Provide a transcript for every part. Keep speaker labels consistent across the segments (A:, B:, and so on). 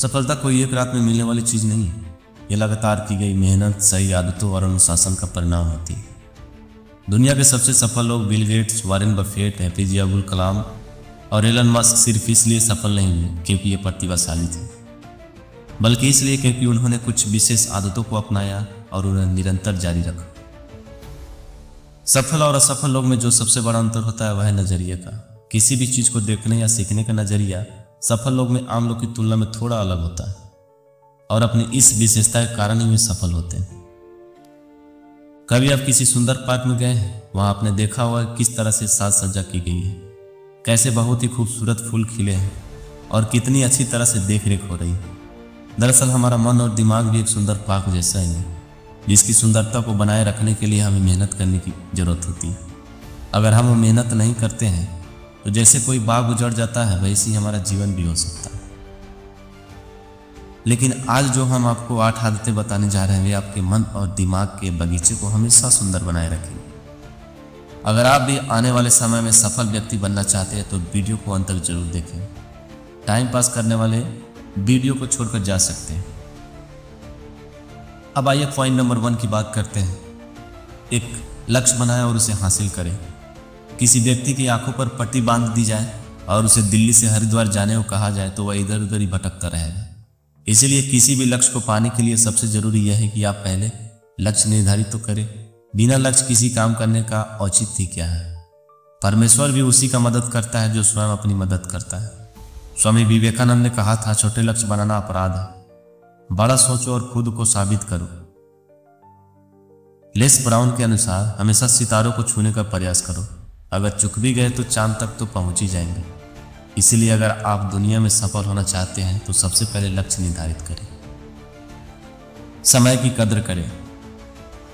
A: सफलता कोई एक रात में मिलने वाली चीज़ नहीं है। यह लगातार की गई मेहनत, सही आदतों और अनुशासन का परिणाम होती है। दुनिया के सबसे सफल लोग Bill Gates, Warren Buffett, APJ Abdul Kalam और एलन मस्क सिर्फ इसलिए सफल नहीं हुए क्योंकि ये प्रतिभाशाली थे, बल्कि इसलिए क्योंकि उन्होंने कुछ विशेष आदतों को अपनाया और उन्हें निरंतर जारी रखा। सफल और असफल लोग में जो सबसे बड़ा अंतर होता है वह है नजरिए का। किसी भी चीज को देखने या सीखने का नजरिया सफल लोग में आम लोग की तुलना में थोड़ा अलग होता है और अपनी इस विशेषता के कारण ही वे सफल होते हैं। कभी आप किसी सुंदर पार्क में गए हैं, वहां आपने देखा होगा किस तरह से साज सज्जा की गई है, कैसे बहुत ही खूबसूरत फूल खिले हैं और कितनी अच्छी तरह से देख रेख हो रही है। दरअसल हमारा मन और दिमाग भी एक सुंदर पार्क जैसा ही है, जिसकी सुंदरता को बनाए रखने के लिए हमें मेहनत करने की जरूरत होती है। अगर हम मेहनत नहीं करते हैं तो जैसे कोई बाग उजड़ जाता है, वैसे ही हमारा जीवन भी हो सकता है। लेकिन आज जो हम आपको 8 आदतें बताने जा रहे हैं, वे आपके मन और दिमाग के बगीचे को हमेशा सुंदर बनाए रखेंगे। अगर आप भी आने वाले समय में सफल व्यक्ति बनना चाहते हैं तो वीडियो को अंत तक जरूर देखें। टाइम पास करने वाले वीडियो को छोड़कर जा सकते हैं। अब आइए पॉइंट नंबर 1 की बात करते हैं। एक लक्ष्य बनाएं और उसे हासिल करें। किसी व्यक्ति की आंखों पर पट्टी बांध दी जाए और उसे दिल्ली से हरिद्वार जाने को कहा जाए तो वह इधर उधर ही भटकता रहेगा। इसीलिए किसी भी लक्ष्य को पाने के लिए सबसे जरूरी यह है कि आप पहले लक्ष्य निर्धारित तो करें। बिना लक्ष्य किसी काम करने का औचित्य क्या है। परमेश्वर भी उसी का मदद करता है जो स्वयं अपनी मदद करता है। स्वामी विवेकानंद ने कहा था, छोटे लक्ष्य बनाना अपराध है, बड़ा सोचो और खुद को साबित करो। लेस ब्राउन के अनुसार हमेशा सितारों को छूने का प्रयास करो। अगर चुक भी गए तो चांद तक तो पहुंच ही जाएंगे। इसलिए अगर आप दुनिया में सफल होना चाहते हैं तो सबसे पहले लक्ष्य निर्धारित करें। समय की कदर करें।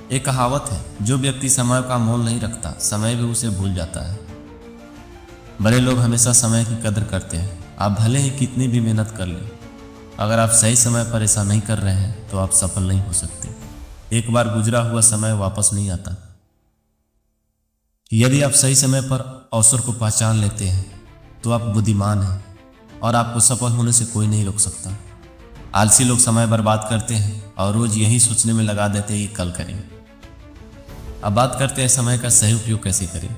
A: एक कहावत है, जो व्यक्ति समय का मोल नहीं रखता, समय भी उसे भूल जाता है। बड़े लोग हमेशा समय की कदर करते हैं। आप भले ही कितनी भी मेहनत कर लें, अगर आप सही समय पर ऐसा नहीं कर रहे हैं तो आप सफल नहीं हो सकते। एक बार गुजरा हुआ समय वापस नहीं आता। यदि आप सही समय पर अवसर को पहचान लेते हैं तो आप बुद्धिमान हैं और आपको सफल होने से कोई नहीं रोक सकता। आलसी लोग समय बर्बाद करते हैं और रोज यही सोचने में लगा देते हैं कि कल करेंगे। अब बात करते हैं समय का सही उपयोग कैसे करें।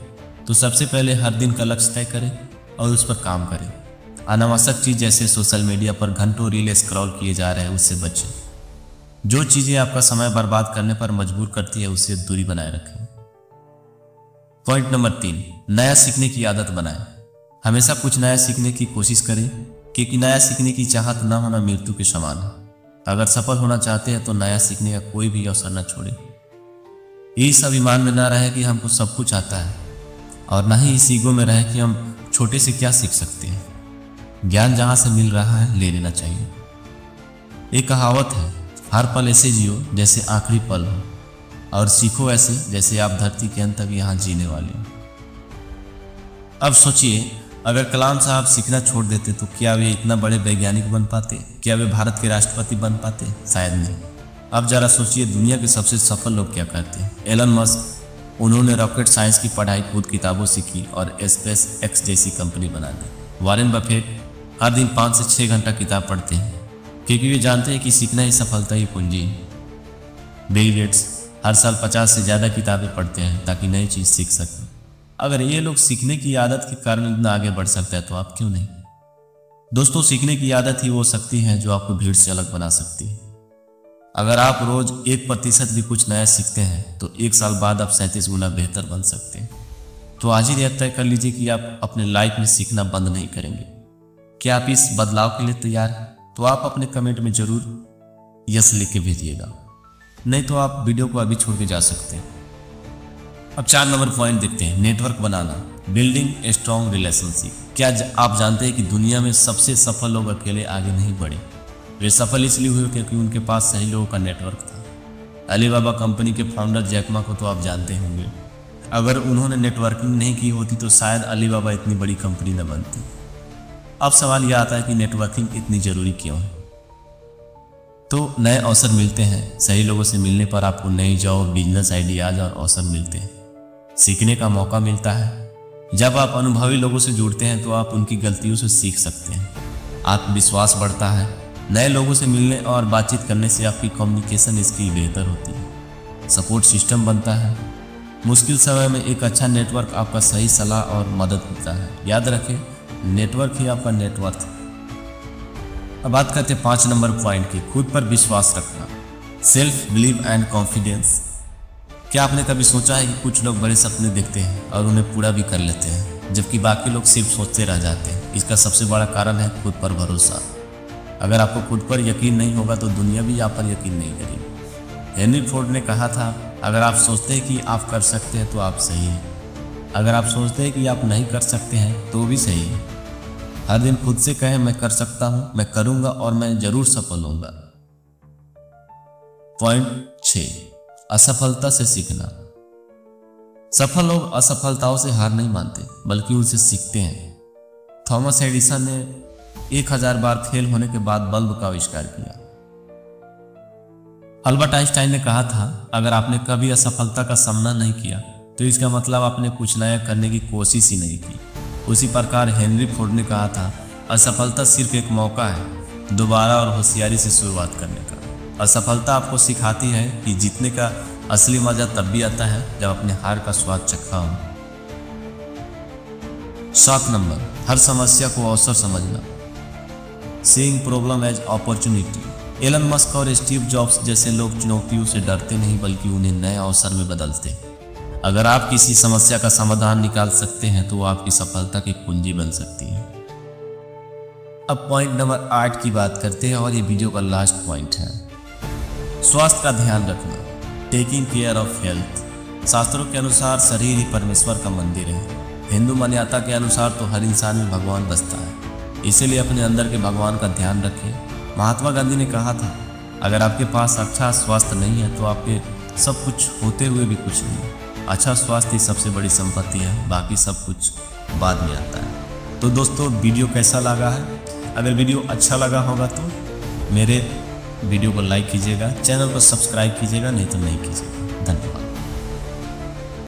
A: तो सबसे पहले हर दिन का लक्ष्य तय करें और उस पर काम करें। अनावश्यक चीज जैसे सोशल मीडिया पर घंटों रील स्क्रॉल किए जा रहे हैं, उससे बचें। जो चीजें आपका समय बर्बाद करने पर मजबूर करती है, उससे दूरी बनाए रखें। पॉइंट नंबर 3, नया सीखने की आदत बनाएं। हमेशा कुछ नया सीखने की कोशिश करें, क्योंकि नया सीखने की चाहत न होना मृत्यु के समान है। अगर सफल होना चाहते हैं तो नया सीखने का कोई भी अवसर न छोड़ें। इस अभिमान में न रहे कि हमको सब कुछ आता है और न ही इस ईगो में रहे कि हम छोटे से क्या सीख सकते हैं। ज्ञान जहां से मिल रहा है ले लेना चाहिए। एक कहावत है, हर पल ऐसे जियो जैसे आखिरी पल हो और सीखो ऐसे जैसे आप धरती के अंत तक यहां जीने वाले हो। अब सोचिए, अगर कलाम साहब सीखना छोड़ देते तो क्या वे इतना बड़े वैज्ञानिक बन पाते? क्या वे भारत के राष्ट्रपति बन पाते? शायद नहीं। अब जरा सोचिए, दुनिया के सबसे सफल लोग क्या करते हैं। एलन मस्क, उन्होंने रॉकेट साइंस की पढ़ाई खुद किताबों से की और स्पेस एक्स जैसी कंपनी बना दी। वारेन बफेट हर दिन 5 से 6 घंटा किताब पढ़ते हैं, क्योंकि वे जानते हैं कि सीखना ही सफलता की कुंजी है। बिल गेट्स हर साल 50 से ज़्यादा किताबें पढ़ते हैं ताकि नई चीज़ सीख सकें। अगर ये लोग सीखने की आदत के कारण इतना आगे बढ़ सकते हैं तो आप क्यों नहीं। दोस्तों, सीखने की आदत ही वो शक्ति है जो आपको भीड़ से अलग बना सकती है। अगर आप रोज 1% भी कुछ नया सीखते हैं तो 1 साल बाद आप 37 गुना बेहतर बन सकते हैं। तो आज ही यह तय कर लीजिए कि आप अपने लाइफ में सीखना बंद नहीं करेंगे। क्या आप इस बदलाव के लिए तैयार हैं? तो आप अपने कमेंट में जरूर यस लिख के भेजिएगा, नहीं तो आप वीडियो को अभी छोड़ के जा सकते हैं। अब 4 नंबर पॉइंट देखते हैं, network banana, building a strong relationship. क्या आप जानते हैं कि दुनिया में सबसे सफल लोग अकेले आगे नहीं बढ़े? वे सफल इसलिए हुए क्योंकि उनके पास सही लोगों का नेटवर्क था। अलीबाबा कंपनी के फाउंडर जैक मा को तो आप जानते होंगे। अगर उन्होंने नेटवर्किंग नहीं की होती तो शायद अलीबाबा इतनी बड़ी कंपनी न बनती। अब सवाल यह आता है कि नेटवर्किंग इतनी जरूरी क्यों है। तो नए अवसर मिलते हैं, सही लोगों से मिलने पर आपको नई जॉब, बिजनेस आइडियाज और अवसर मिलते हैं। सीखने का मौका मिलता है। जब आप अनुभवी लोगों से जुड़ते हैं तो आप उनकी गलतियों से सीख सकते हैं। आत्मविश्वास बढ़ता है, नए लोगों से मिलने और बातचीत करने से आपकी कम्युनिकेशन स्किल बेहतर होती है। सपोर्ट सिस्टम बनता है। मुश्किल समय में एक अच्छा नेटवर्क आपका सही सलाह और मदद मिलता है। याद रखें, नेटवर्क ही आपका नेटवर्थ है। अब बात करते हैं 5 नंबर पॉइंट की, खुद पर विश्वास रखना, सेल्फ बिलीव एंड कॉन्फिडेंस। क्या आपने कभी सोचा है कि कुछ लोग बड़े सपने देखते हैं और उन्हें पूरा भी कर लेते हैं, जबकि बाकी लोग सिर्फ सोचते रह जाते हैं? इसका सबसे बड़ा कारण है खुद पर भरोसा। अगर आपको खुद पर यकीन नहीं होगा तो दुनिया भी आप पर यकीन नहीं करेगी। हेनरी फोर्ड ने कहा था, अगर आप सोचते हैं कि आप कर सकते हैं तो आप सही हैं। अगर आप सोचते हैं कि आप नहीं कर सकते हैं तो भी सही है। हर दिन खुद से कहें, मैं कर सकता हूं, मैं करूंगा और मैं जरूर सफल होऊंगा। पॉइंट 6, असफलता से सीखना। सफल लोग असफलताओं से हार नहीं मानते बल्कि उनसे सीखते हैं। थॉमस एडिसन ने 1000 बार फेल होने के बाद बल्ब का आविष्कार किया। अल्बर्ट आइंस्टाइन ने कहा था, अगर आपने कभी असफलता का सामना नहीं किया तो इसका मतलब आपने कुछ नया करने की कोशिश ही नहीं की। उसी प्रकार हेनरी फोर्ड ने कहा था, असफलता सिर्फ एक मौका है दोबारा और होशियारी से शुरुआत करने का। असफलता आपको सिखाती है कि जीतने का असली मजा तब भी आता है जब अपने हार का स्वाद चखा हो। 7 नंबर, हर समस्या को अवसर समझना, seeing problem as opportunity. Elon Musk और स्टीव जॉब्स जैसे लोग चुनौतियों से डरते नहीं बल्कि उन्हें नए अवसर में बदलते हैं। अगर आप किसी समस्या का समाधान निकाल सकते हैं तो वो आपकी सफलता की कुंजी बन सकती है। अब पॉइंट नंबर 8 की बात करते हैं और ये वीडियो का लास्ट पॉइंट है, स्वास्थ्य का ध्यान रखना, टेकिंग केयर ऑफ हेल्थ। शास्त्रों के अनुसार शरीर ही परमेश्वर का मंदिर है। हिंदू मान्यता के अनुसार तो हर इंसान में भगवान बसता है, इसीलिए अपने अंदर के भगवान का ध्यान रखें। महात्मा गांधी ने कहा था, अगर आपके पास अच्छा स्वास्थ्य नहीं है तो आपके सब कुछ होते हुए भी कुछ नहीं। अच्छा स्वास्थ्य ही सबसे बड़ी संपत्ति है, बाकी सब कुछ बाद में आता है। तो दोस्तों, वीडियो कैसा लगा है? अगर वीडियो अच्छा लगा होगा तो मेरे वीडियो को लाइक कीजिएगा, चैनल को सब्सक्राइब कीजिएगा, नहीं तो नहीं कीजिएगा। धन्यवाद।